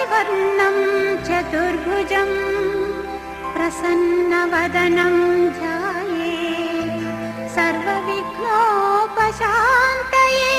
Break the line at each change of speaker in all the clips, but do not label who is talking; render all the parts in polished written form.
शुक्लाम्बरधरं चतुर्भुजं प्रसन्नवदनं ध्यायेत् सर्वविघ्नोपशान्तये।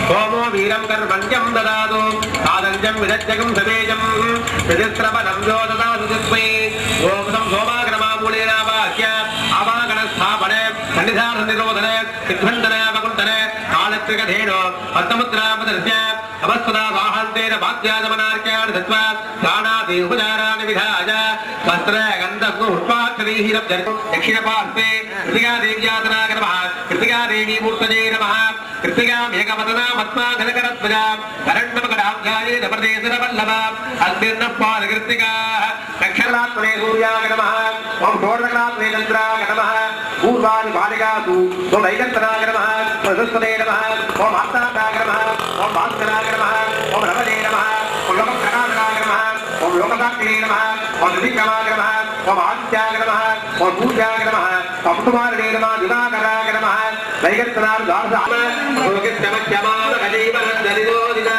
सोमो वीरं कर्मण्यं ददातु आदञ्जं विदज्जगं सवेजं प्रतिस्रवणं यो ददातु तस्मै ओम सोमाग्रमामूलेन वाक्य आवागणस्थापने सन्निधाननिरोधने सिद्धन्दने वकुण्ठने कालत्रिकधेनो हस्तमुद्रापदस्य अवस्तदा वाहन्तेन वाक्यागमनार्क्यान् दत्त्वा स्नानादि उपचाराणि विधाय वस्त्रे गन्धपुष्पाक्षरैः दक्षिणपार्श्वे कृतिकादेव्यातनाय नमः कृतिकादेवीमूर्तये नमः कृतिकामेकवदनामत्माघनकरध्वजा करण्डमकटाब्जाये नवदेशनवल्लभा अस्मिन्नः पादकृतिकाः दक्षिणात्मने सूर्याय नमः ओम षोडशकलात्मने चन्द्राय नमः पूर्वाणि बालिकासु ओम ऐकन्तनाय नमः प्रशस्तने नमः ओम आत्ताय नमः ओम भास्कराय नमः ओम रमणे नमः ओम लोककणाय नमः ओम लोकसाक्षिणे नमः ओम ऋतिक्रमाय नमः ओम आदित्याय नमः ओम सूर्याय नमः ओम कुमारणे नमः दिवाकराय नमः वैकन्तनाय द्वादश लोकस्तमत्यमान गजीवनन्दनिरोधिता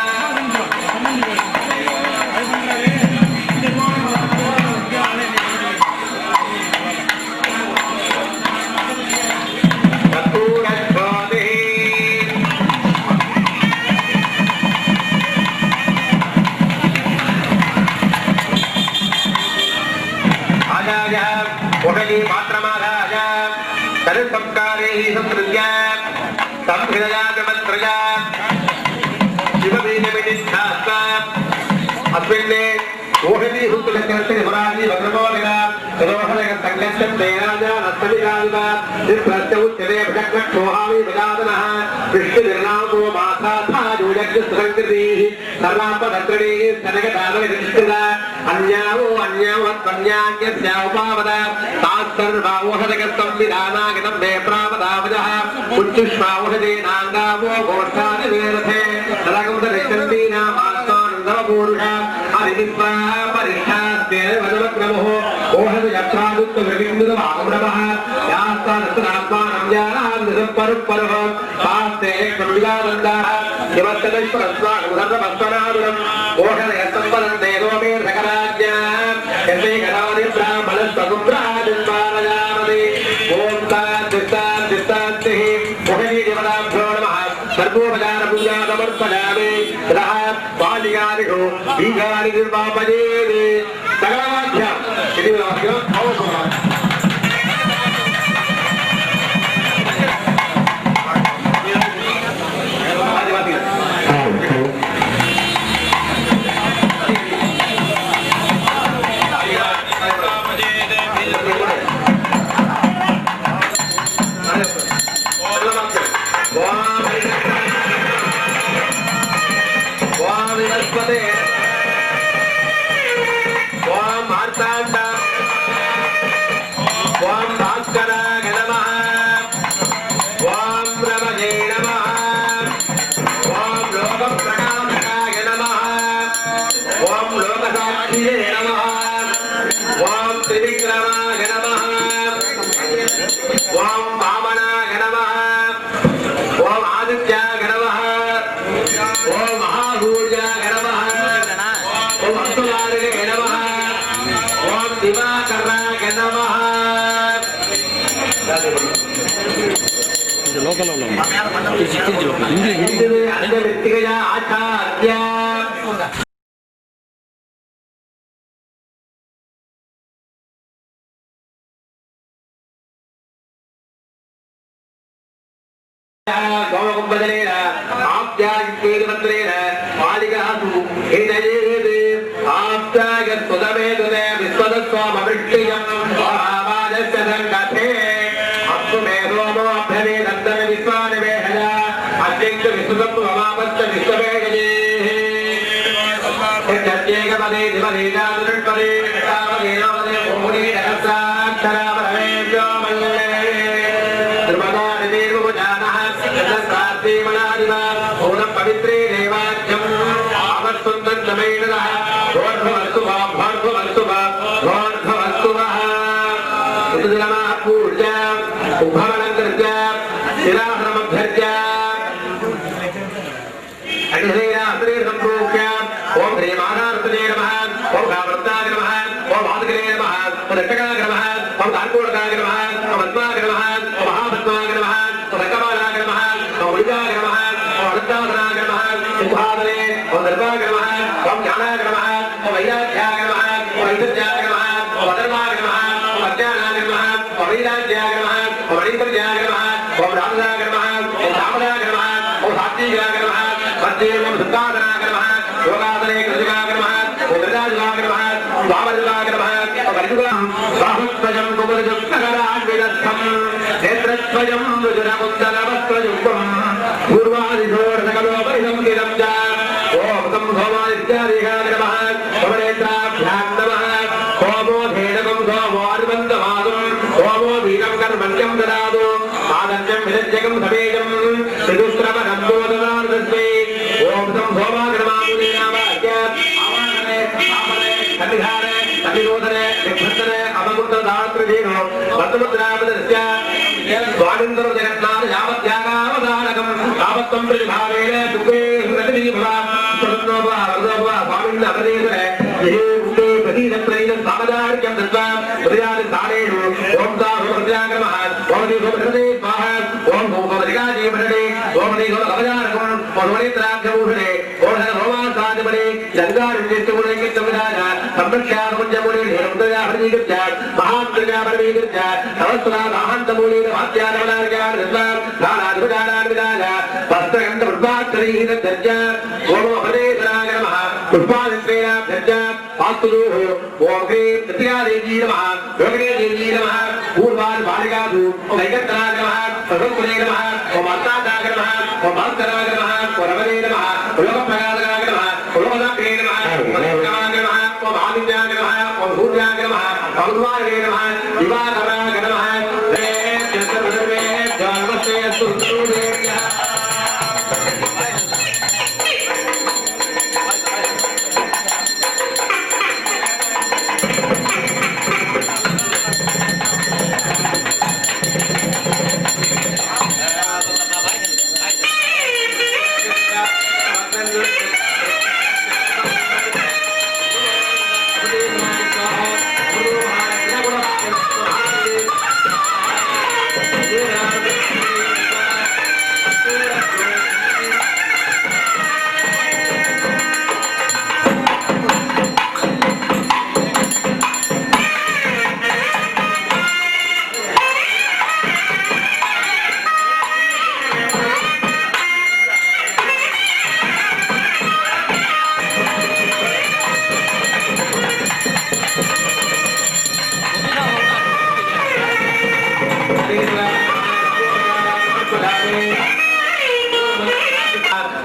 पात्रमाधाय तरुसंस्कारेहि संस्कृत्य संहृदया मंत्रया शिवबीजविनिष्ठात्वा अस्मिन्ने ओहति हुक्तलक्ष्मणे भराजी भद्रमोदगा रोहलक संगच्छन् देराजा नस्तमिदाविदा दिप्रत्यउच्चते भजक्क्षोहामि भजादनः विष्णुनिर्नामो मासाथा जोजग् संकृतिः सर्वापदत्रणीः सनगदानविष्टिदा अन्यावो अन्यावत्पन्यान्यस्याउपावद तात्सर्वावोहदकस्तं विधानागतं मे प्रावदावजः उच्चुष्मावहदेनाङ्गावो गोष्ठादिवेरथे तदगमदनिष्ठन्दीनामास्तानन्दवपूरुष हरिविश्वा परिष्ठास्ते वदवक्रमः ओहदयत्रादुत्तवृगिन्दुदवागुणवः यास्तानस्तनात्मानं जानान्दसपरुपरुः तास्ते कृमिगानन्दाः शिवस्तदश्वरस्वागुधर्मस्वनादुरम् ओहदयसम्पदन्ते गोमे सकराज्ञा यते गणानि ब्राह्मणस्वगुब्राजन्मानयामति ओम तात्तिस्तात्तिस्तात्तिः ओहदीदेवताभ्यो नमः सर्वोपचारपूजानमर्पयामि ततः बालिकादिषु बीजानि निर्वापयेत् सकलवाक्यम् इति वाक्यम् अवसरम्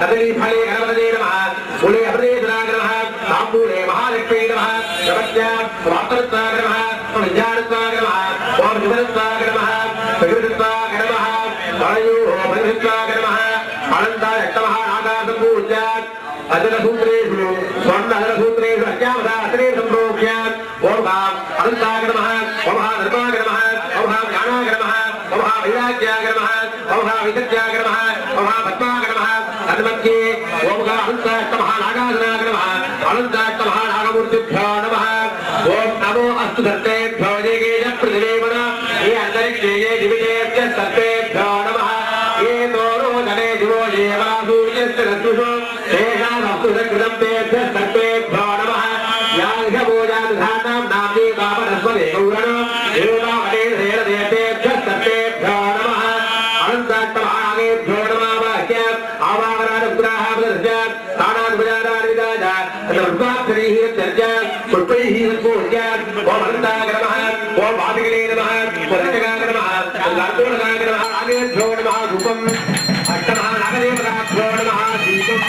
कदली फले गणपतये नमः फूले अमृतेश्वराय नमः तांबूले महालक्ष्मी नमः नमस्या वातरत्वाय नमः विद्यारत्वाय नमः ओम शिवरत्वाय नमः प्रकृतत्वाय नमः वायु परिहृत्वाय नमः अनन्ताय नमः नागासंपूज्य अजलसूत्रेषु स्वर्णहरसूत्रेषु अज्ञावधात्रे सम्प्रोक्ष्य ओम अनन्ताय नमः ओम धर्माय नमः ओम ज्ञानाय नमः ओम वैराग्याय नमः ओम विद्याय नमः ओम पद्माय नमः तन्मध्ये ओम अनन्ताय नमः नागासनाय नमः अनन्ताय नमः नागमूर्तिभ्यो नमः ओम नमो अस्तु धर्तेभ्यो जगेज पृथिवीवन ये अन्तरिक्षे ये दिविजेभ्य सर्वेभ्यो नमः ये दोरो जने दिवो ये वासूयस्य रत्तुषु तेषामस्तु सकृतं तेभ्य सर्वेभ्यो नमः याघभोजानुधानां नाम्नि वामनस्वरे गौरण एवामनेन देवतेभ्य सर्वेभ्यो नमः अनन्तात्महागेभ्यो नमः वाक्य आवाहनानुग्रहावदस्य स्थानानुपचारानुविदाय सर्वाक्षरैः चर्चा पुष्पैः संपूज्य ओम अनन्ताय नमः ओम वादिके नमः पुरस्काय नमः गार्दोलकाय नमः आगेभ्यो नमः धूपम् अष्टमहानागदेवताभ्यो नमः दीपम्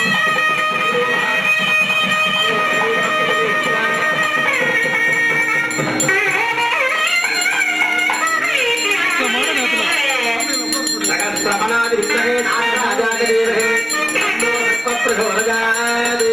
सहस्रमनादि विग्रहे नाराजागदेवहे नमो तत्प्रचोदयात्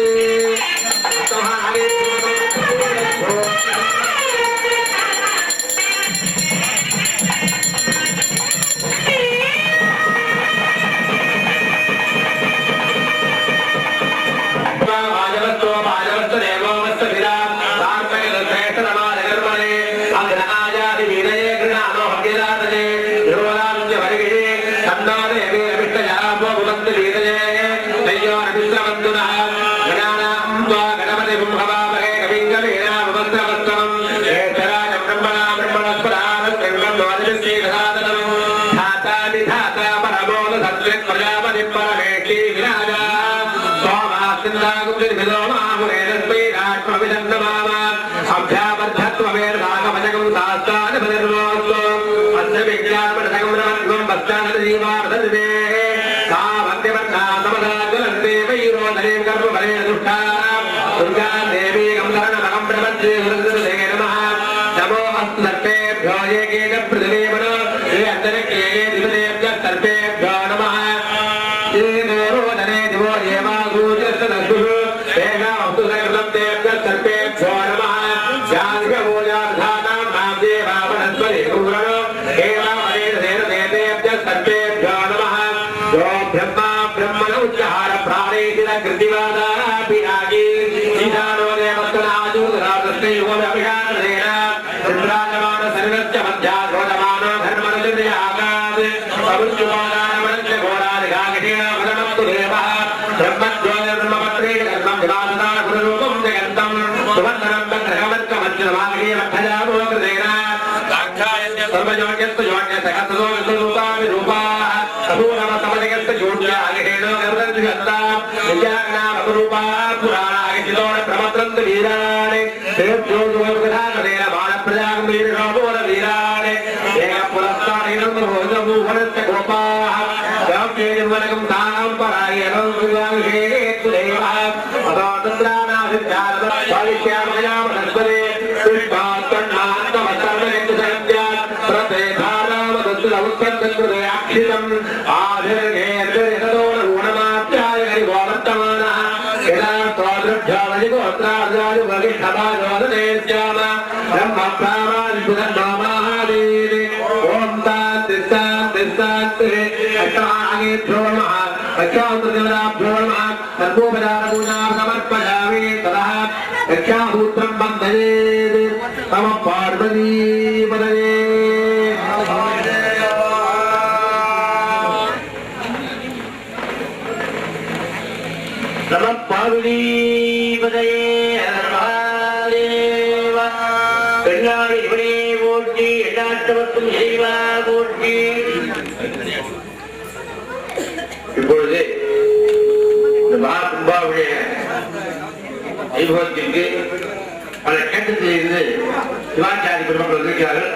சிவாச்சாரி பெருமக்கள் வந்திருக்கிறார்கள்.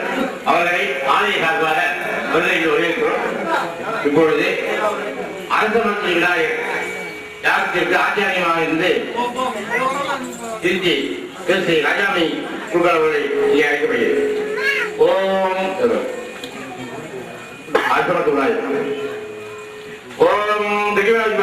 அவர்களை ஆலய சார்பாக வருகையில் வரவேற்கிறோம். இப்பொழுது அரச மந்திரி விநாயகர்
யாகத்திற்கு ஆச்சாரியமாக இருந்து திருச்சி திருச்சி ராஜாமணி குருக்கள் அவர்களை இங்கே அழைக்கப்படுகிறது. ஓம் ஆசிரமத்துள்ளாய் ஓம் திகழ்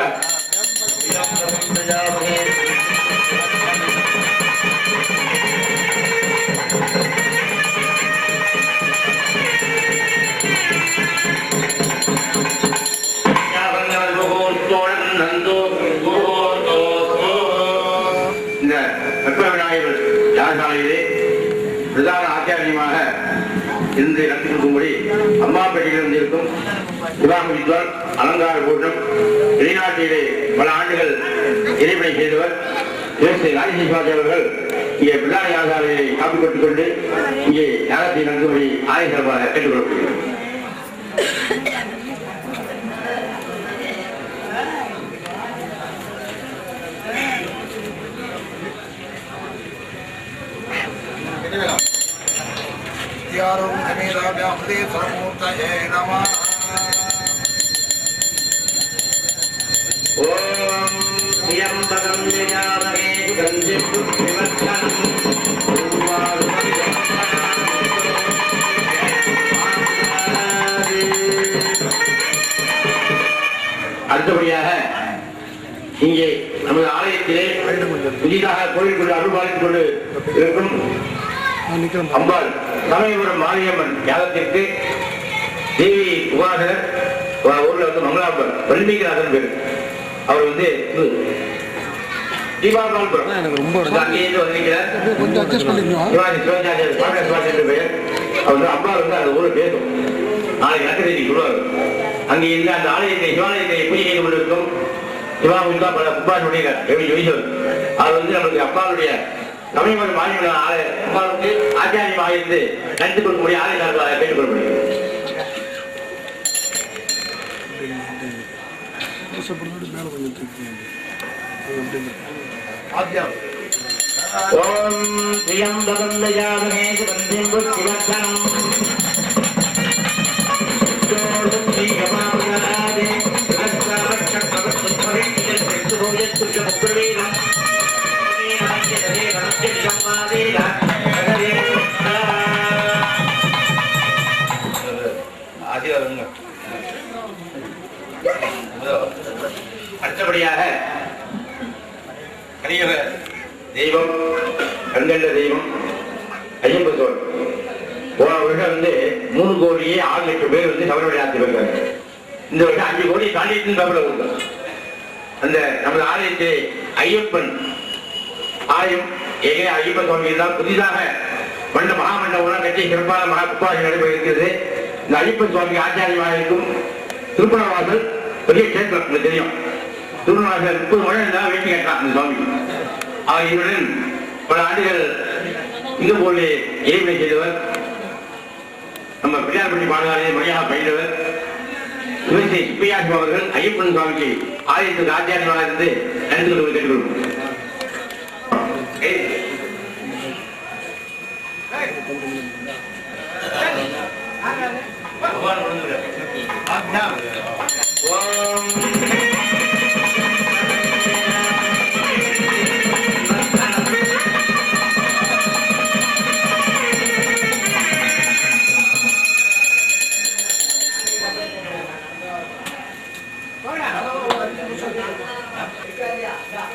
இந்த வெப்ப விநாயகர் யாகசாலையிலே பிரதான ஆச்சாரியமாக இருந்து நடத்தி கொடுக்கும்படி அம்மாப்பேட்டையில் இருக்கும் சிவாங்க வித்வான் அலங்கார பூஷம் வெளிநாட்டிலே பல ஆண்டுகள் இறைப்பணி செய்தவர் ராஜசேஷவாதி அவர்கள் இங்கே பிரதான யாகசாலையை காப்பி பெற்றுக் கொண்டு இங்கே யாகத்தை நடத்தும்படி ஆய சார்பாக கேட்டுக்கொள்ளப்படுகிறது. அடுத்தபடியாக இங்கே நமது ஆலயத்திலே புதிதாக கோயில் கொண்டு அருள்பாலித்துக் கொண்டு இருக்கும் அம்பாள் சமயபுரம் மாரியம்மன் யாகத்திற்கு தேவி உபாசகர் ஊர்ல வந்து மங்களாம்பர் வல்மீகநாதன் பேர். அவர் வந்து தீபாவளிபுரம் அங்கேயிருந்து வந்திருக்கிறார். பெயர் அவர் வந்து அம்பாள் வந்து அந்த ஊரை பேசும். நாளைக்கு நட்ட தேதி சொல்லுவார். அங்கே இருந்து அந்த ஆலயத்தை சிவாலயத்தை பூஜை செய்து கொண்டிருக்கும் சிவாமுந்தா பல உபாசனுடைய அவர் வந்து நம்மளுக்கு அம்பாளுடைய சமயபுரம் மாரியம்மன் அம்பாளுக்கு ஆச்சாரியமாக இருந்து நடித்து கொடுக்கக்கூடிய ஆலய சார்பாக கேட்டுக்கொள்ளப்படுகிறது. ஓம் திரியம்பகம் தயாமஹே சுகந்திம் புஷ்டிவர்தனம் ஸ்ரீகமாவதாதே ரக்ஷாவக்ஷபவத்பரிக்ஷ சுபோயத்குஷ முக்ரவீரம் நமஸ்தே நமஸ்தே சம்மாதேயா ஆதிவருங்க. அடுத்தபடியாக கலியுக தெய்வம் கண்கண்ட தெய்வம் ஐயப்ப சோழ் போன வருஷம் வந்து 3 கோடியே 6 லட்சம் பேர் வந்து சபரிமலை யாத்திரை போயிருக்காங்க. இந்த வருஷம் 5 கோடி தாண்டிட்டு தமிழக இருக்கும். அந்த நமது ஆலயத்தை ஐயப்பன் ஆலயம் ஏகே ஐயப்ப சுவாமிகள் தான் புதிதாக மகாமண்டபம் கட்சி சிறப்பான மகா குப்பாசி நடைபெற இருக்கிறது. இந்த ஐயப்பன் சுவாமி ஆச்சாரியமாக இருக்கும் திருப்பணவாசல் பெரிய கேட்கலாம். உங்களுக்கு தெரியும், திருப்பணவாசல் 30 மழை இருந்தால் வேண்டி கேட்கலாம் அந்த சுவாமி. அவர் இவருடன் பல ஆண்டுகள் இங்கு போல இறைவனை செய்தவர். நம்ம பிள்ளையார்பட்டி பாடலாலே மொழியாக பயின்றவர். சிவஸ்ரீ சுப்பையாசி அவர்கள் ஐயப்பன் சுவாமிக்கு ஆலயத்துக்கு ஆச்சாரியமாக இருந்து நடந்து கொண்டு கேட்டுக்கொள்வோம்.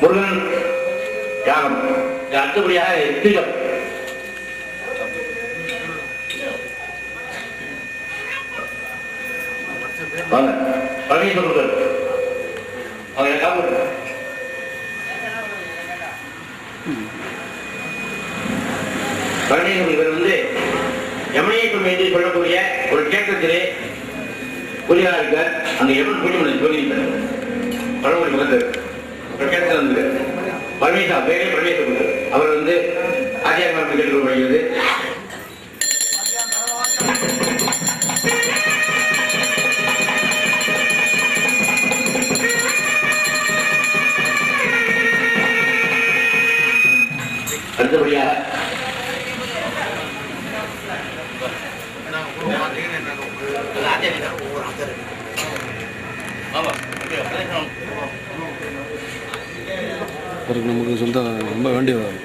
முருகன் யாகம் அடுத்தபடியாக தீரம் வாங்க பரமேஸ்வரர் அவங்க காப்பீடு பரமேஸ்வரர் இவர் வந்து யமனேஸ்வரம் என்று சொல்லக்கூடிய ஒரு கேட்டத்திலே புலியாக இருக்கார். அங்க எவன் பூஜை பண்ணி சொல்லியிருக்கார். பழமொழி முகத்தர் ஒரு கேட்டத்தில் வந்து பரமேஸ்வரா பேரே பரமேஸ்வரர். அவர் வந்து ஆச்சாரியமாக கேட்டுக்கொள்ளப்படுகிறது. அடுத்தபடியாக
அவருக்கு நமக்கு சொந்த ரொம்ப வேண்டியவர்.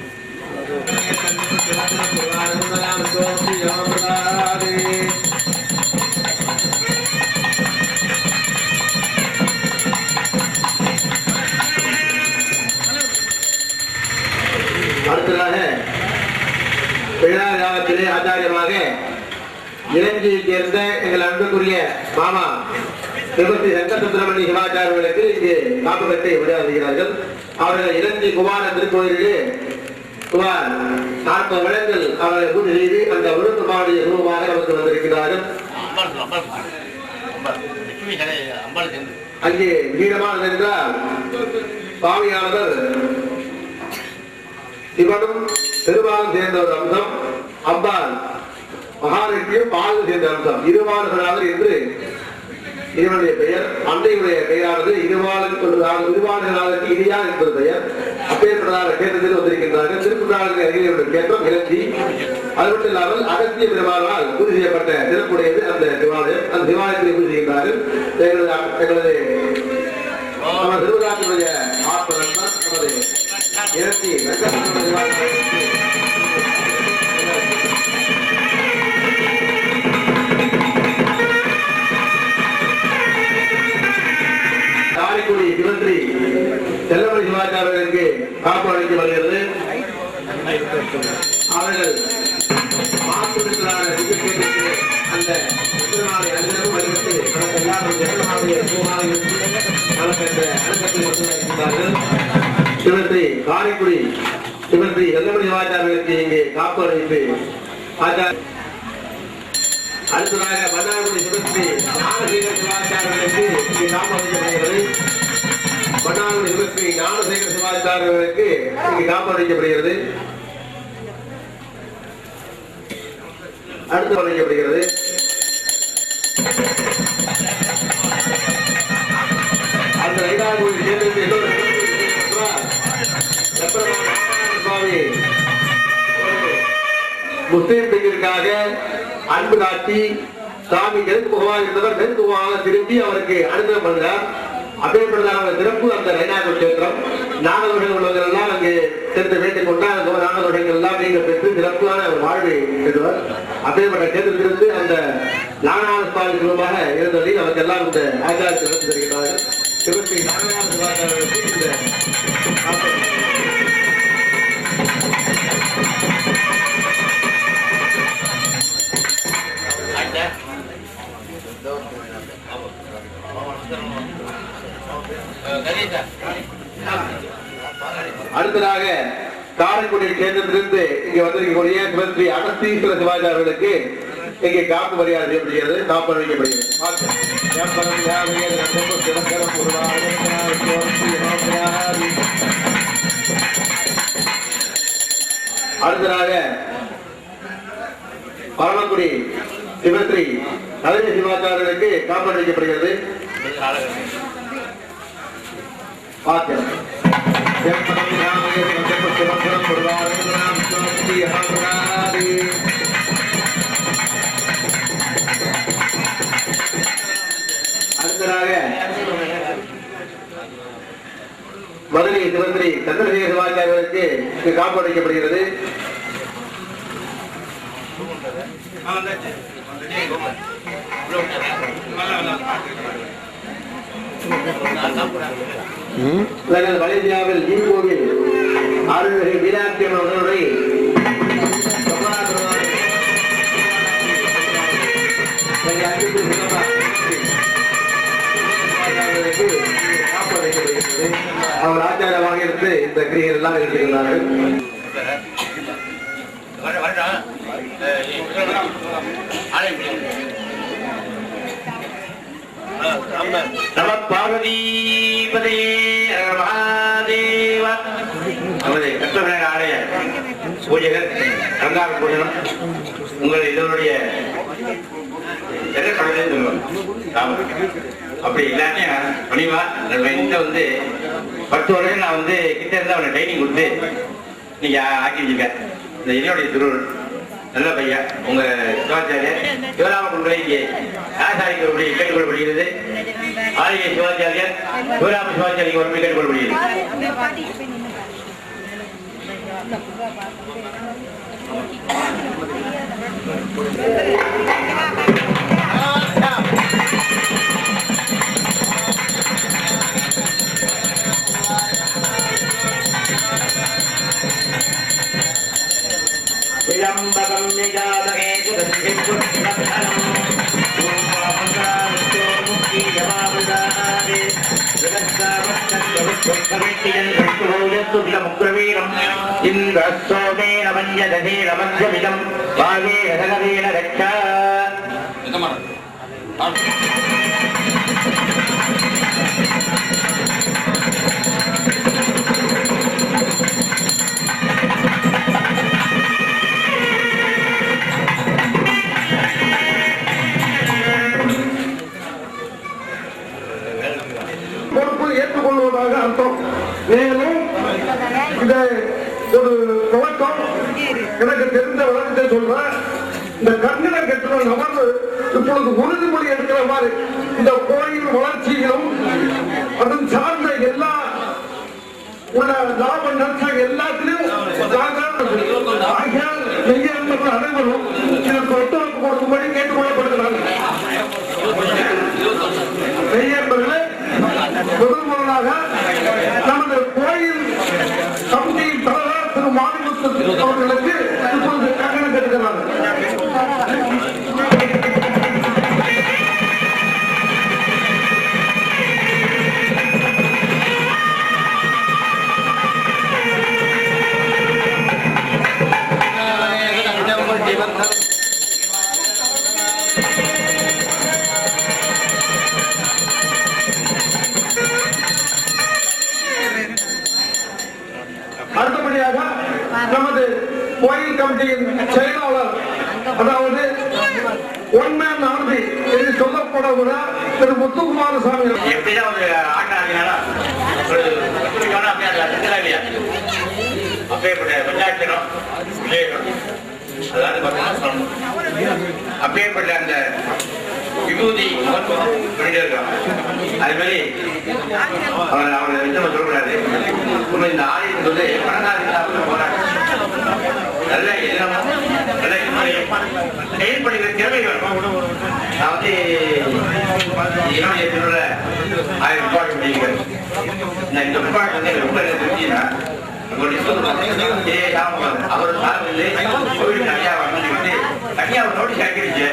அடுத்ததாக யாகத்திலே ஆச்சாரியமாக இலங்கையை சேர்ந்த எங்கள் அன்புக்குரிய மாமா விபத்து வெங்கசுந்தரமணி சிவாச்சாரியர்களுக்கு இங்கே காப்பு கட்டை விளையாடுகிறார்கள். அவர்கள் இலங்கை குமார திருக்கோயிலே சுமார் 40 வருடங்கள் அவர்களை பூஜை செய்து அந்த விருப்பமாவுடைய ரூபமாக நமக்கு வந்திருக்கிறார்கள். அங்கே வீரமானது என்றால் சுவாமியானவர் சிவனும் பெருமாளும் சேர்ந்த ஒரு அம்சம், அம்பாள் மகாலட்சுமியும் பாலும் சேர்ந்த அம்சம், இருவாளுகளாளர் என்று இவனுடைய பெயர். அன்னையுடைய பெயரானது இருவாளுகளாளருக்கு இனியா என்பது பெயர். அப்பேற்பட்டதாக கேட்டத்தில் வந்திருக்கின்றார்கள். திருக்குறாளுக்கு அருகில் கேட்டம் இலஞ்சி. அது மட்டும் இல்லாமல் அகத்திய பெருமாளால் பூஜை செய்யப்பட்ட சிறப்புடையது அந்த சிவாலயம். அந்த சிவாலயத்தில் பூஜை செய்கின்றார்கள். எங்களது நம்ம திருவிழாக்களுடைய ஆத்மன் நமது இலஞ்சி காரைக்குடி சிவந்திரி செல்லமணி சிவாச்சாரியர்களுக்கு காப்பு அளித்து வருகிறது. அவர்கள் மாற்றுத்திறனான அந்த திருநாளை அனைவரும் வழிபட்டு நமக்கு எல்லாரும் ஜெகநாளுடைய சுகமாக நமக்கு அந்த அணுக்கத்தில் இருக்கின்றார்கள். சிவந்திரி காரைக்குடி சிவந்திரி செல்லமணி சிவாச்சாரியர்களுக்கு இங்கே காப்பு அளித்து அடுத்ததாக மன்னார்குடி சிவஸ்ரீ ஞானசேகர சிவாச்சாரியர்களுக்கு இங்கே காப்பு அளிக்கப்படுகிறது. மன்னார்குடி சிவஸ்ரீ ஞானசேகர சிவாச்சாரியர்களுக்கு இங்கே காப்பு அளிக்கப்படுகிறது. அடுத்து அளிக்கப்படுகிறது. அந்த ஐந்தாவது சுவாமி முஸ்லீம் பெண்ணிற்காக அன்பு காட்டி சாமி நெருப்பு முகமாக இருந்தவர் நெருப்பு முகமாக திரும்பி அவருக்கு அனுகிரகம் பண்ணார். அப்பேற்பட்டதாக சிறப்பு அந்த நயனார் கஷேத்திரம். நாகதோஷங்கள் உள்ளவர்கள் எல்லாம் அங்கே சென்று வேண்டிக் கொண்டால் அந்த நாகதோஷங்கள் எல்லாம் நீங்கள் பெற்று சிறப்பான வாழ்வை பெறுவர். அப்பேற்பட்ட கேத்திரத்திலிருந்து அந்த நாகநாத சுவாமி குழுவாக இருந்ததை நமக்கு எல்லாம் இந்த ஆச்சாரத்தை நடத்தி தருகிறார்கள். சிவஸ்ரீ நாகநாத சிவாச்சாரியர்களுக்கு இந்த அடுத்ததாக காரைக்குடி கேந்திரத்திலிருந்து இங்கே வந்திருக்கக்கூடிய சிவஸ்ரீ அகஸ்தீஸ்வர சிவாச்சாரியர்களுக்கு இங்கே காப்பு மரியாதை செய்யப்படுகிறது. காப்பு அளிக்கப்படுகிறது. அடுத்ததாக பரமக்குடி சிவஸ்ரீ நவீன சிவாச்சாரியர்களுக்கு காப்பு அளிக்கப்படுகிறது. அடுத்ததாக மதுரை சிவஸ்ரீ சந்திரசேகர சிவாச்சாரியர்களுக்கு காப்பு அளிக்கப்படுகிறது. மலேசியாவில் ஈங்கோவில் அருள்மிகு மீனாட்சி அம்மன் உடனுரை அவர் ஆச்சாரமாக இருந்து இந்த கிரிகள் எல்லாம் எடுத்துக்கிறார்கள். நம பார்வதீபதே மகாதேவ. நமது கற்பக ஆலய பூஜகர் அலங்கார பூஜனம் உங்கள் இதனுடைய அப்படி எல்லாத்தையும் பணிவா வந்து 10 வருடம் நான் வந்து கிட்ட இருந்து அவனை ட்ரைனிங் கொடுத்து நீங்க ஆக்கி வச்சிருக்கேன். இந்த என்னுடைய திருவள் நல்ல பையன் உங்க சிவாச்சாரியர் சிவராம குழுவை இங்கே ஆசாரிக்கு ஒரு கேட்டுக்கொள்ளப்படுகிறது. ஆலய சிவாச்சாரியர் சிவராம சிவாச்சாரிக்கு ஒரு கேட்டுக்கொள்ளப்படுகிறது.
பொறுப்பு ஏற்றுக்கொள்வதாக அர்த்தம். மேலும் இதை ஒரு துவக்கம் எனக்கு தெரிந்த வழக்கத்தை சொல்றேன். இந்த கண்ணனை கட்டுற நபர் இப்பொழுது உறுதிமொழி எடுக்கிற மாதிரி இந்த கோயில் வளர்ச்சியிலும் அதன் சார்ந்த எல்லா உள்ள லாப நஷ்டம் எல்லாத்திலும் ஆகியால் மெய்யன்பர்கள் அனைவரும் இதற்கு ஒத்துழைப்பு கொடுக்கும்படி கேட்டுக்கொள்ளப்படுகிறார்கள். மெய்யன்பர்களே, முதல் முதலாக நமது கோயில் கமிட்டியின் தலைவர் திரு மாரிமுத்து அவர்களுக்கு இப்பொழுது கங்கணம் கட்டுகிறார்கள். அடுத்தபடியாக நமது கோயில் கமிட்டியின் செயலாளர், அதாவது ஒன்மேன் ஆர்மி என்று சொல்லப்படுகிற திரு முத்துக்குமாரசாமி
எப்படிதான் ஒரு ஆட்டம் ஆகினாலும் அப்பேற்பட்ட பஞ்சாயத்தினம் அதாவது அப்பேற்பட்ட அந்த விபூதி இருக்கோம். அது மாதிரி அவரை வச்சு நம்ம சொல்லக்கூடாது. இந்த ஆலயத்துக்கு வந்து பணக்காரி போறாங்க. நல்ல எண்ணமும் நல்ல செயல்படுகிற திறமை வேணும். நான் வந்து என்னுடைய 1000 ரூபாய் முடியுங்கள். நான் இந்த ரூபாய் வந்து ரொம்ப தெரிஞ்சுன்னா அவர் சார்பில் கோவில் தனியாக நோட்டீஸ் ஆக்கிடுச்சு.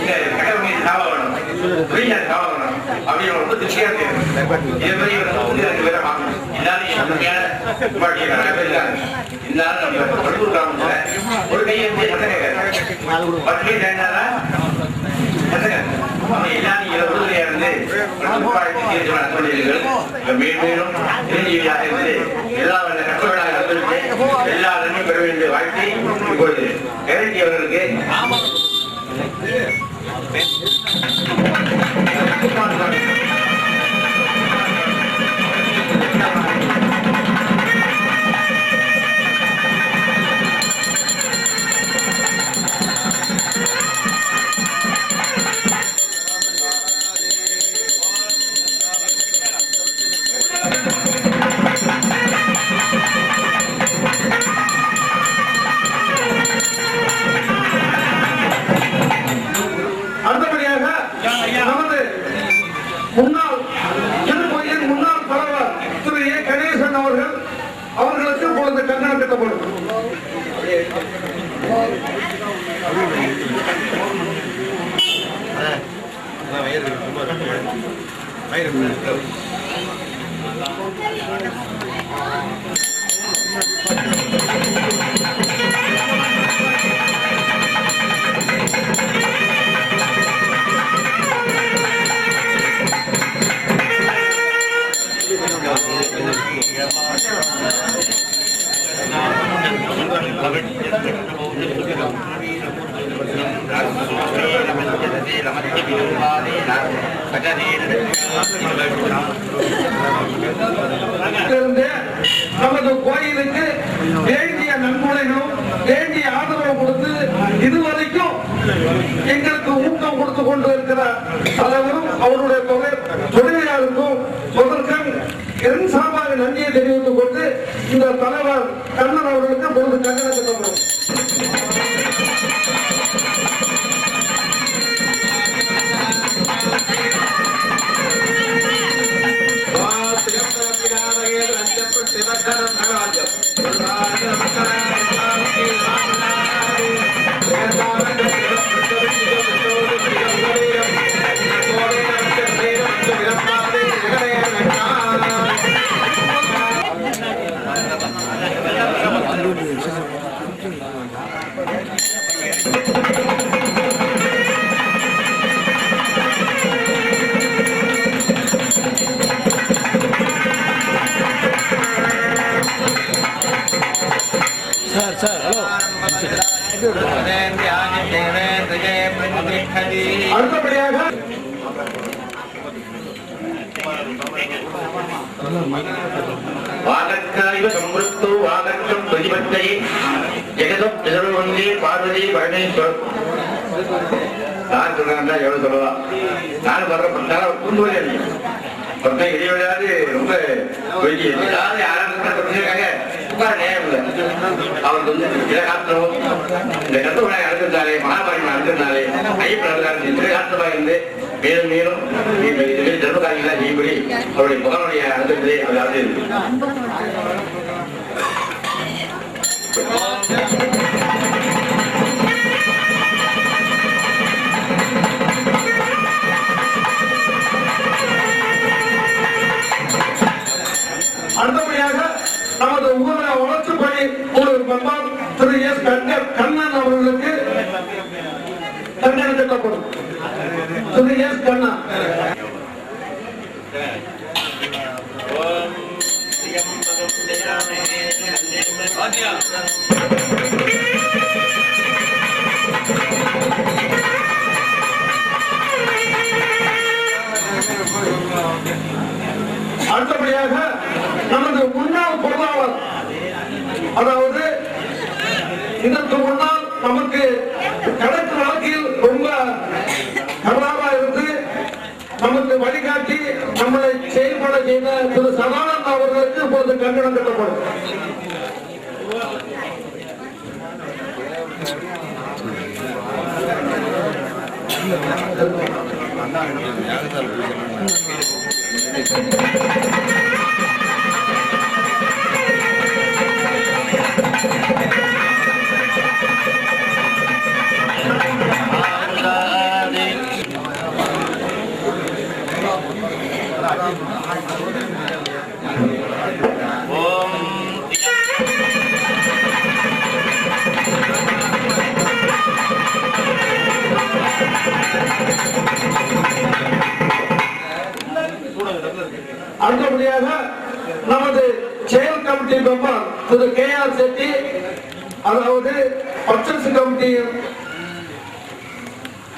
இந்த கடவுள் மீது சாவ வேணும், புரியாது சாவ வேணும் அப்படின்னு ரொம்ப திருப்தியா இருக்கு. இதே மாதிரி வேற வாங்கணும். எல்லாரும் இருந்தாலும் நம்ம பழுவூர் கிராமத்துல ஒரு கையை சட்டை கேட்கறாங்க, 10 கை சேர்ந்தாரா சட்டை எல்லாரும் உறுதியா இருந்து மேலும் தெரிஞ்சியாக இருந்து எல்லா கட்டளையாக நடந்துட்டு எல்லா நன்மையும் பெற வேண்டிய வாழ்க்கை இப்பொழுது கேரண்டி அவர்களுக்கு
முன்னாள் திருக்கோயில் முன்னாள் தலைவர் திரு ஏ கணேசன் அவர்களுக்கு இப்பொழுது கங்கணம் கட்டப்படும். நமது கோயிலுக்கு வேண்டிய நன்கொடைகளும் வேண்டிய ஆதரவு கொடுத்து இதுவரைக்கும் எங்களுக்கு ஊக்கம் கொடுத்து கொண்டு இருக்கிற தலைவரும் அவருடைய துணைவியாருக்கும் முதற்கண் என் சார்பாக நன்றியை தெரிவித்துக் கொண்டு இந்த தலைவர் கண்ணன் அவர்களுக்கு பொழுது கண்டனத்தை கொண்டோம்.
Sir hello.
அடுத்தபடியாக
வாகத்தாய்வ சம்ருத்தோ வாகத்தம் பிரதிபத்தை ஜெகதம் பிதர்வந்தே பார்வதி பரமேஸ்வர். நான் சொல்றேன் எவ்வளவு சொல்லலாம். நான் வர்ற தூண்டுவதே ஒருத்தன் இடைவிடாது ரொம்ப ஏதாவது யாராவது நேரம் இல்லை. அவருக்கு வந்து சில காலத்திலும் இந்த கட்ட விழா நடந்திருந்தாலே மகாபாரியம் நடந்திருந்தாலே ஐயப்பன் நடந்தாரு சில காலத்தமாக இருந்து மேலும் மேலும் இதுமாரி தர்ம காரியங்களாம் செய்யும்படி அவருடைய மகனுடைய அனுபவத்திலே அதாவது
அடுத்தபடியாக நமது ஊர வளர்ச்சிப் பணி ஒரு மெம்பர் திரு எஸ் கண்ணன் அவர்களுக்கு கண்டனம் கட்டப்படும். திரு எஸ் கண்ணன் அடுத்தபடியாக நமது முன்னாள் பொருளாளர், அதாவது இதற்கு முன்னால் நமக்கு கணக்கு வழக்கில் ரொம்ப கவனமாக இருந்து நமக்கு வழிகாட்டி நம்மளை செயல்பட செய்த திரு சதானந்த் அவர்களுக்கு இப்போது கண்டனம் கட்டப்படும். அடுத்தபடியாக நமது செயல் கமிட்டி மெம்பர் திரு KR செட்டி, அதாவது பர்ச்சேஸ் கமிட்டி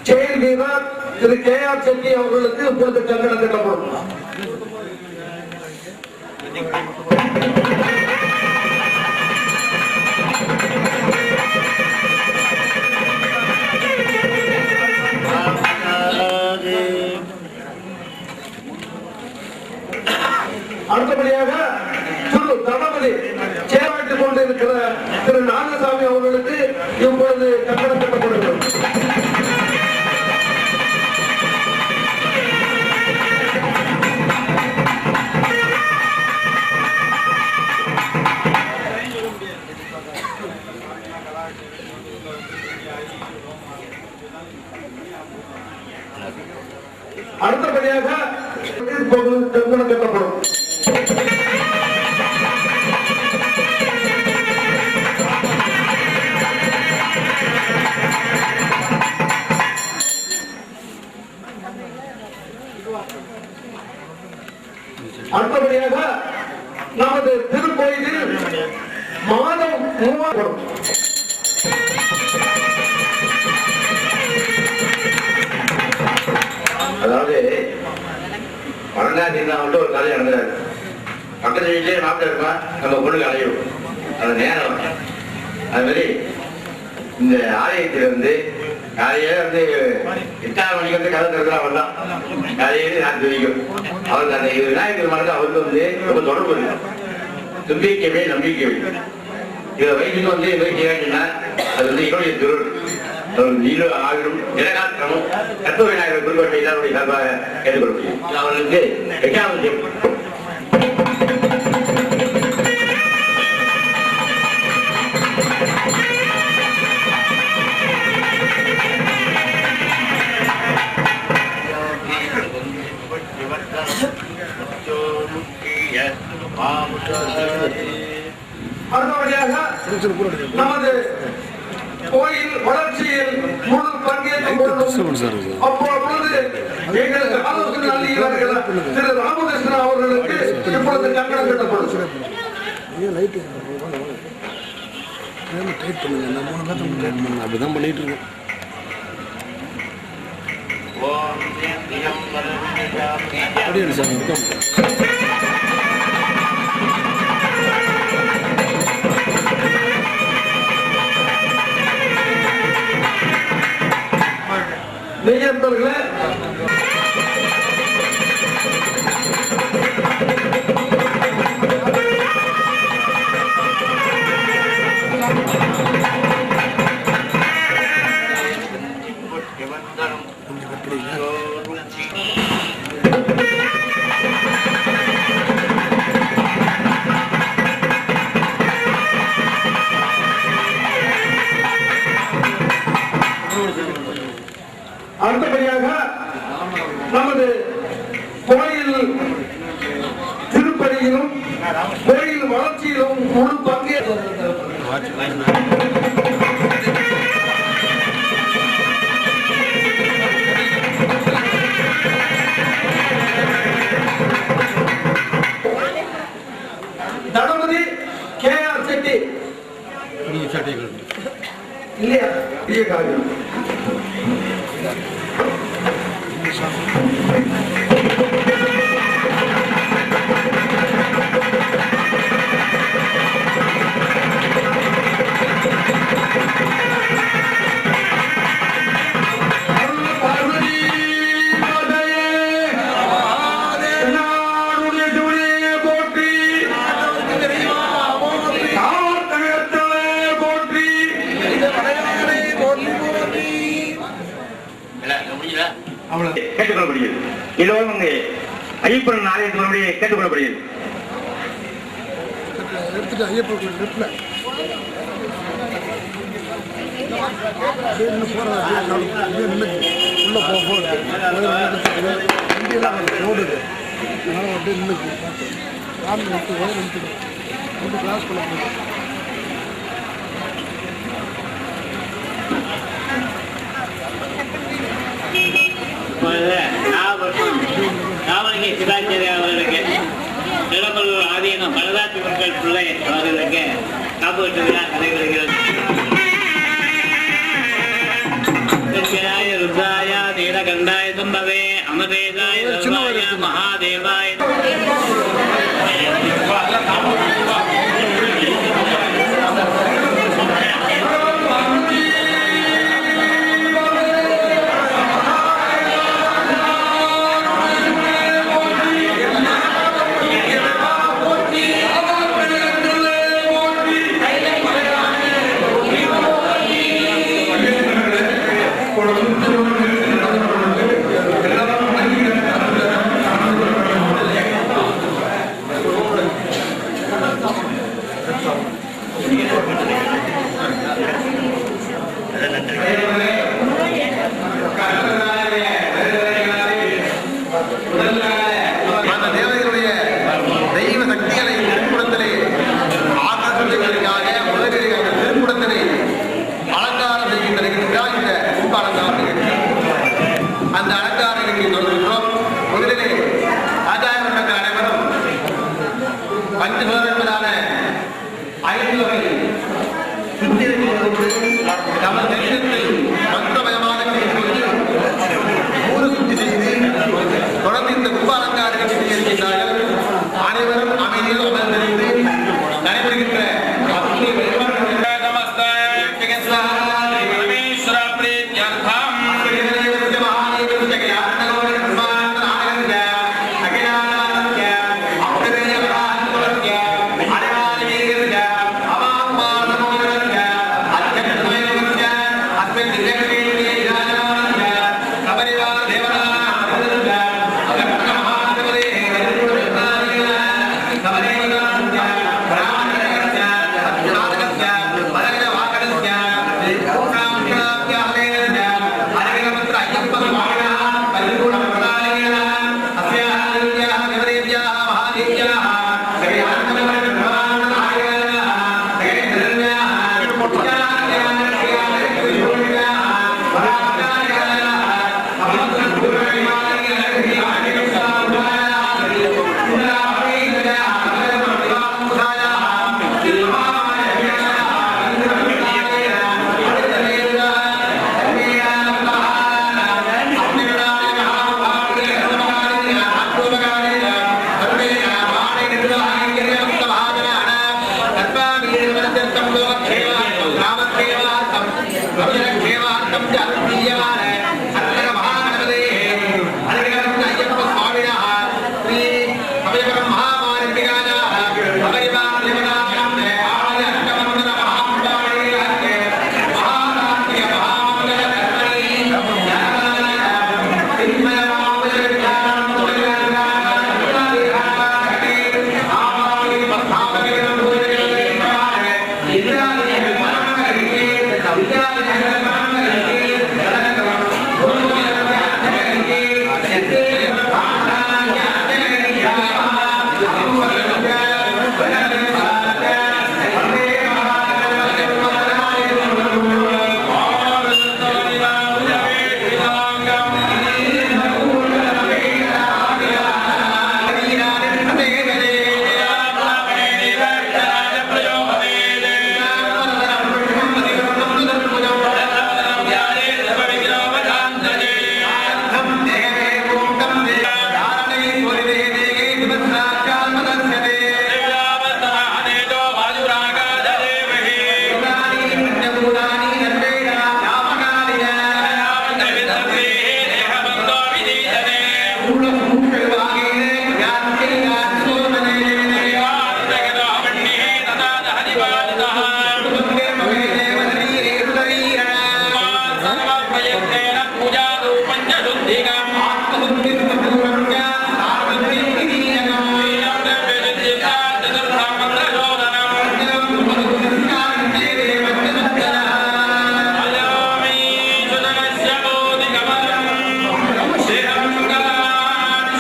செயல் வீரர் திரு KR செட்டி அவர்களுக்கு இப்போது கண்டனம் கட்டப்படும். அடுத்தபடியாக திரு தளபதி சேவாட்டிக் கொண்டிருக்கிற திரு நாகசாமி அவர்களுக்கு இப்பொழுது கண்டனம் கட்டப்படுகிறது. அடுத்தபடியாக கண்டனம் கட்டப்படும். அடுத்தபடியாக நமது திருக்கோயிலில் மாதம் 3000
அதாவது 12ஆம் தேதி ஒரு கதை நடந்தாரு. பக்கத்து வீட்டிலே மாப்பிள்ள இருப்பா, நம்ம பொண்ணுக்கு அலையும் அந்த நேரம். அது மாதிரி இந்த ஆலயத்திலிருந்து காலையில வந்து 8 மணிக்கு வந்து கதை திறக்கிற அவர் தான். காலையில நான் தெரிவிக்கும் அவருக்கு அந்த விநாயகர் பெருமானுக்கு அவருக்கு வந்து ரொம்ப தொடர்பு இருக்கு. நம்பிக்கையே நம்பிக்கை. இதை வயசுக்கு வந்து கேட்டீங்கன்னா அது வந்து என்னுடைய திருள் ஆளும் நிலகாத்திரமும் கற்ப விநாயகர் குருவட்டை எல்லாருடைய சார்பாக கேட்டுக்கொள்ள முடியும். அவர்களுக்கு எட்டாவது
அடுத்தபடியாக நமது கோயில் வளர்ச்சியில் முழு பங்கேற்று அப்பொழுது எங்களுக்கு ஆலோசனை அளிக்கிறார்கள் திரு ராமகிருஷ்ணன் அவர்களுக்கு இப்பொழுது கட்டணம் கட்டப்படும்.
அப்படிதான் பண்ணிட்டு இருக்கோம். அப்படியே சார் இருக்கும்.
நெய்யன்பர்களே, அடுத்தபடியாக நமது கோயில் திருப்பதியிலும் கோயில் வளர்ச்சியிலும் முழு பங்கேற்று தளபதி KR செட்டி இல்லையா பெரிய காரியம்.
கேட்டுக்கொள்ளப்படுகிறது. எல்லோரும் ஐயப்பன் ஆலயத்தினுடைய கேட்டுக்கொள்ளப்படுகிறது.
நாவலகை சிவாச்சாரிய அவர்களுக்கு நிலமல்லூர் ஆதீனம் பலராட்சி மக்கள் பிள்ளை அவர்களுக்கு காப்பீட்டு விழா நடைபெறுகிறது. ருத்ராய நீலகண்டாய சம்பவே அமதேதாய சர்வாய மகாதேவாய தொடர்ந்து இந்த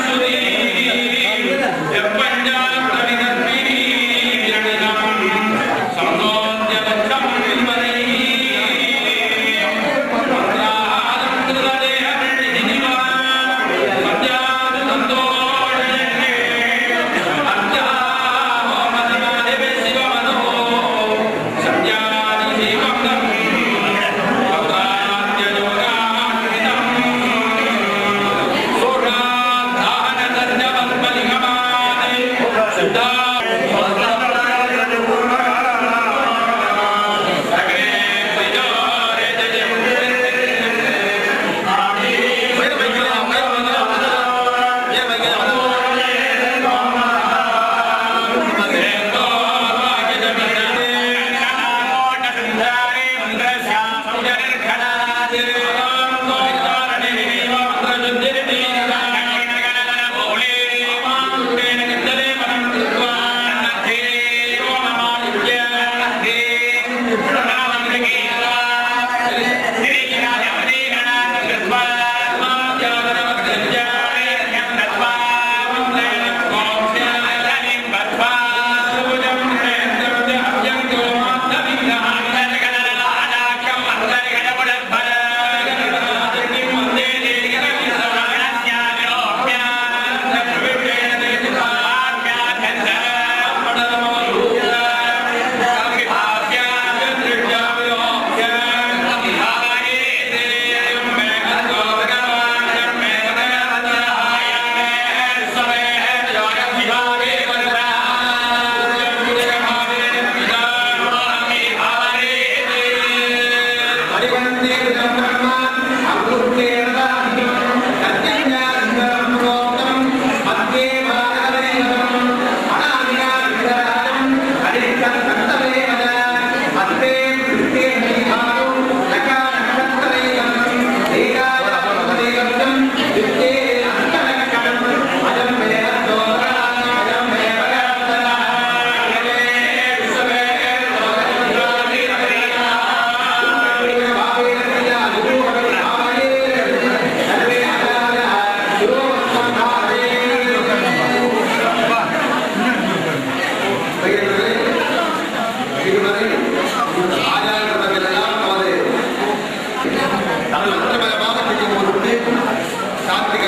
Shri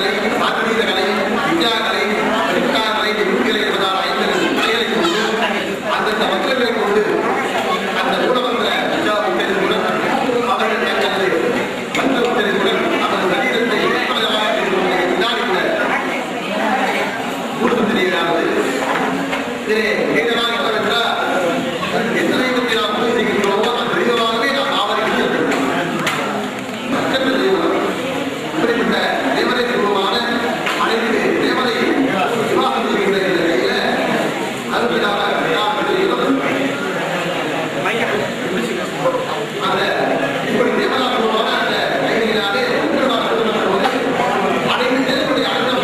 கலை, சாத்வீக கலை, வித்யா கலை, சித்தா கலை, நுண்கலை என்பதால் 5 கலைகளை கொண்டு அந்தந்த மக்கள்களை கொண்டு அந்த மூலமந்திர வித்யா உத்தரவுடன் அவர்கள் தங்களது மந்திர உத்தரவுடன் அவர்கள் சரீரத்தை வினாடி கூட கூடுதல் தெரிகிறார்கள். இதிலே கேட்கலாம் என்னவென்றால் எத்தனை பற்றி நாம் பூஜை செய்கின்றோமோ அந்த தெய்வமாகவே நாம் ஆவரிக்கின்றோம். மற்ற தெய்வம் இப்படிப்பட்ட தேவதை பூர்வமான அனைத்து தேவதை விவாகம் செய்கின்ற இந்த நிலையில அருமையாக அந்த இப்படி தேவதா பூர்வமான அந்த கைதியினாலே அனைத்து தேவனுடைய அர்த்தம்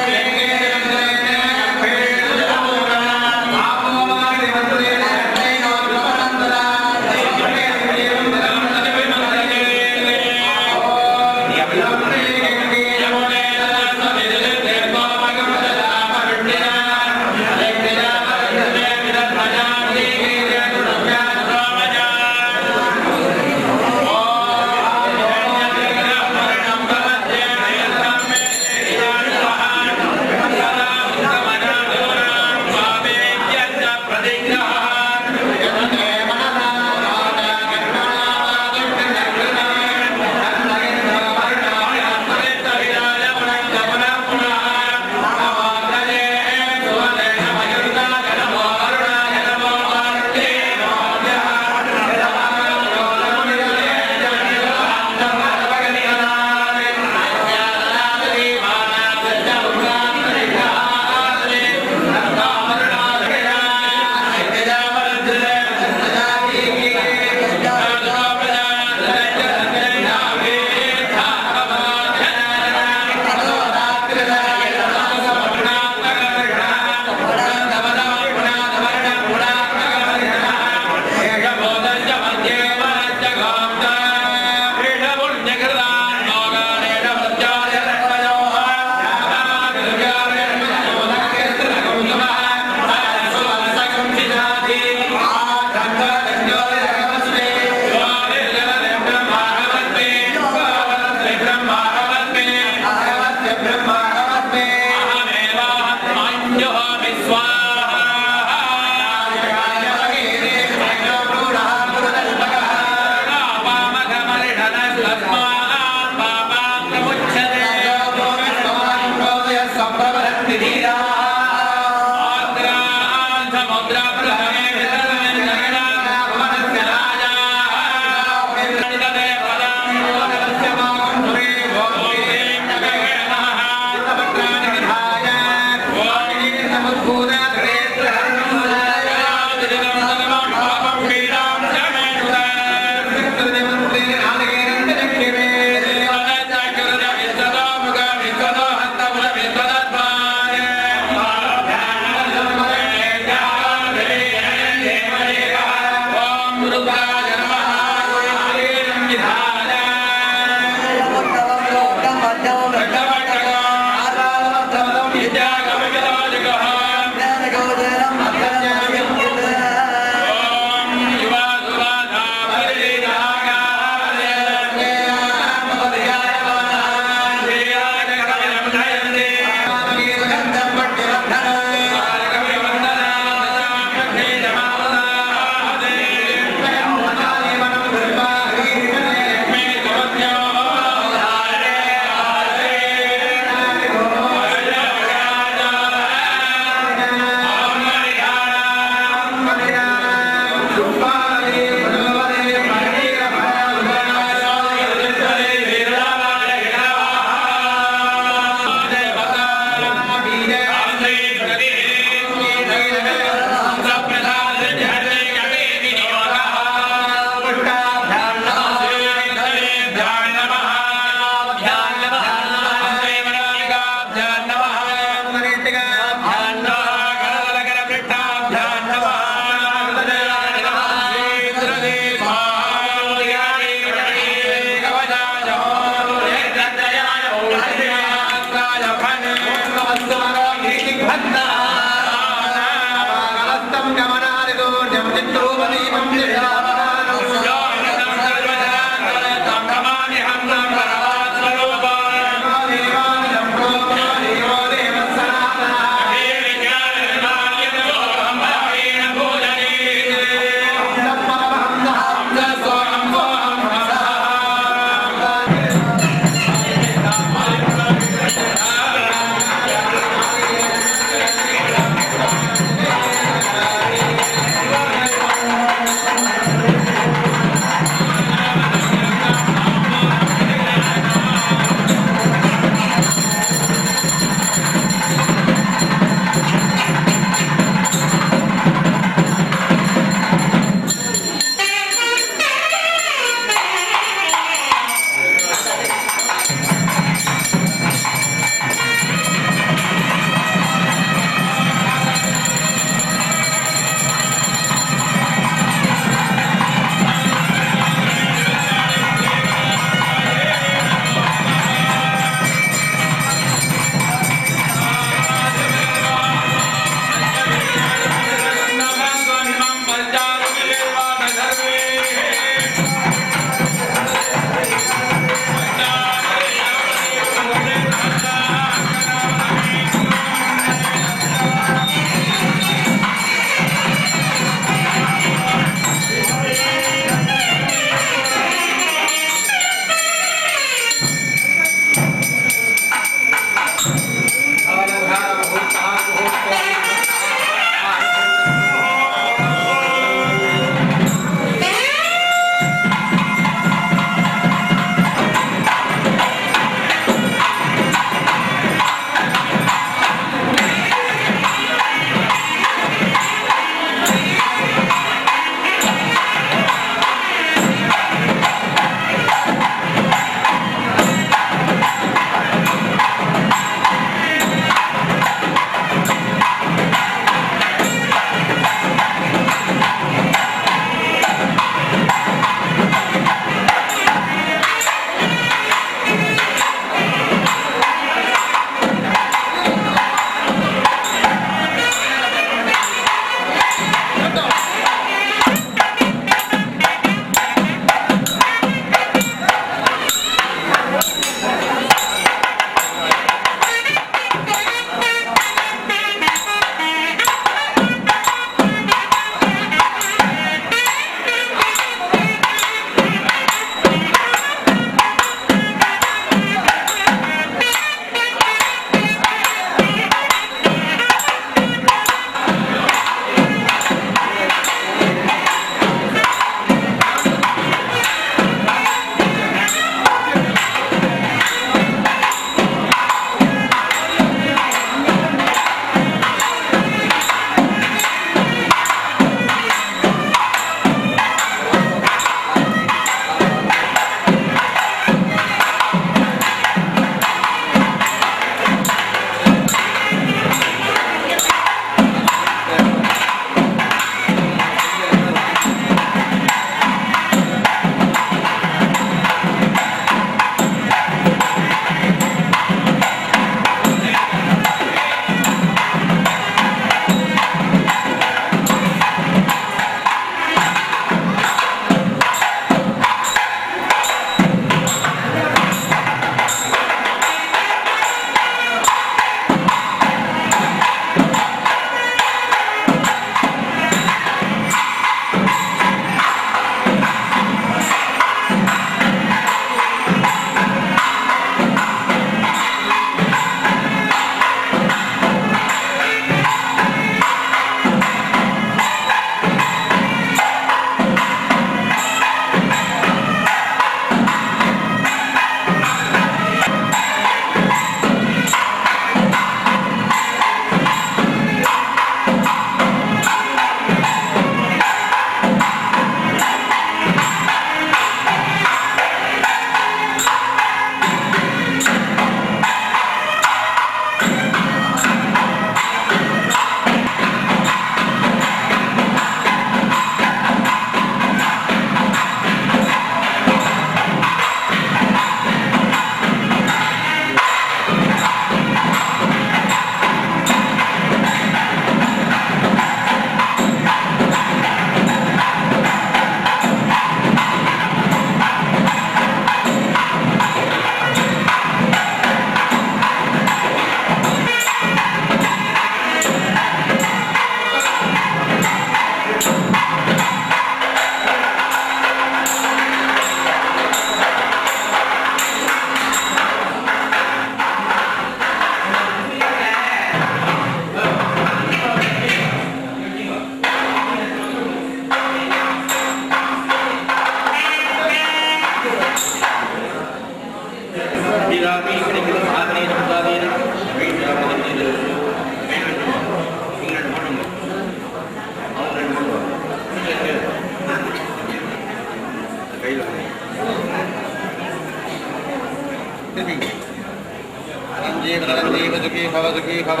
भव सुखी भव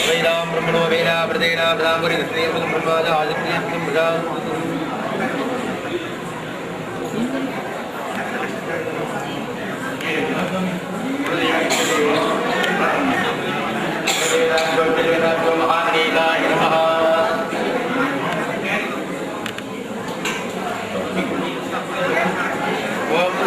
वैदां ब्रह्मणो वेदा प्रदेना ब्राह्मणि श्रीमद् ब्रह्माज आदित्यं ब्रह्मा महादेवाय नमः ओम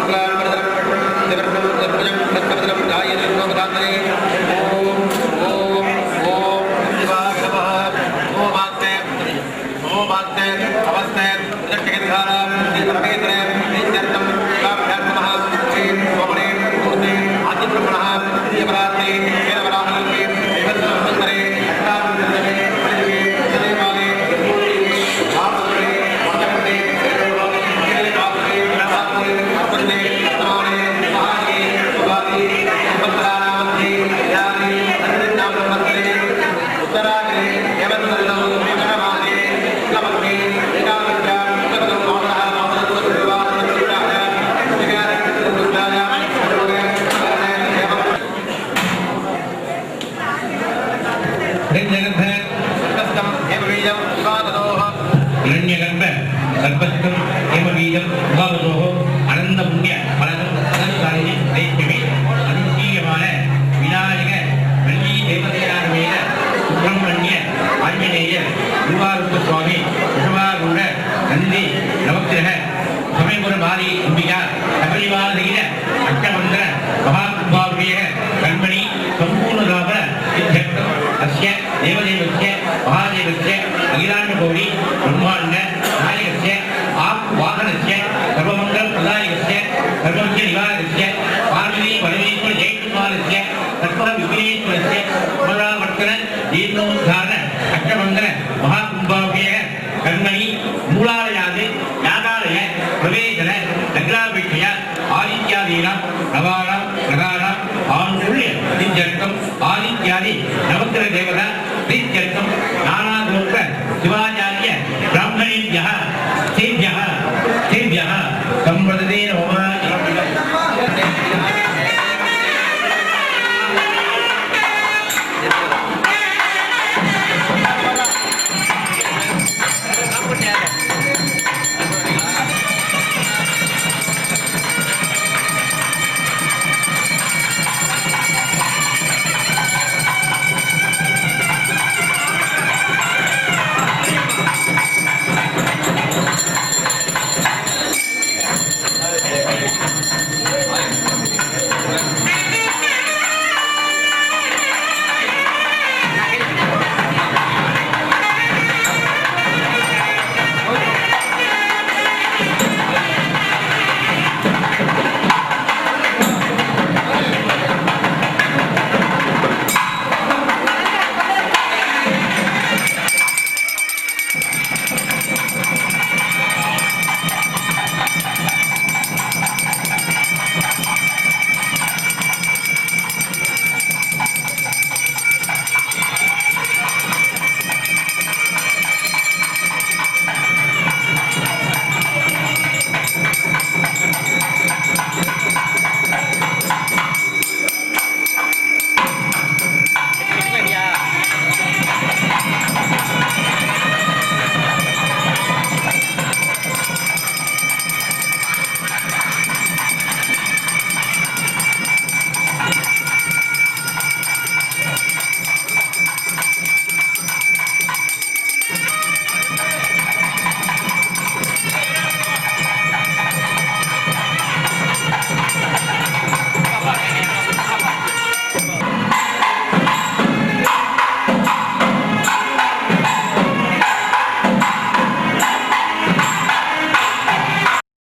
आदित्यादि नवग्रह देवता प्रीत्यर्थम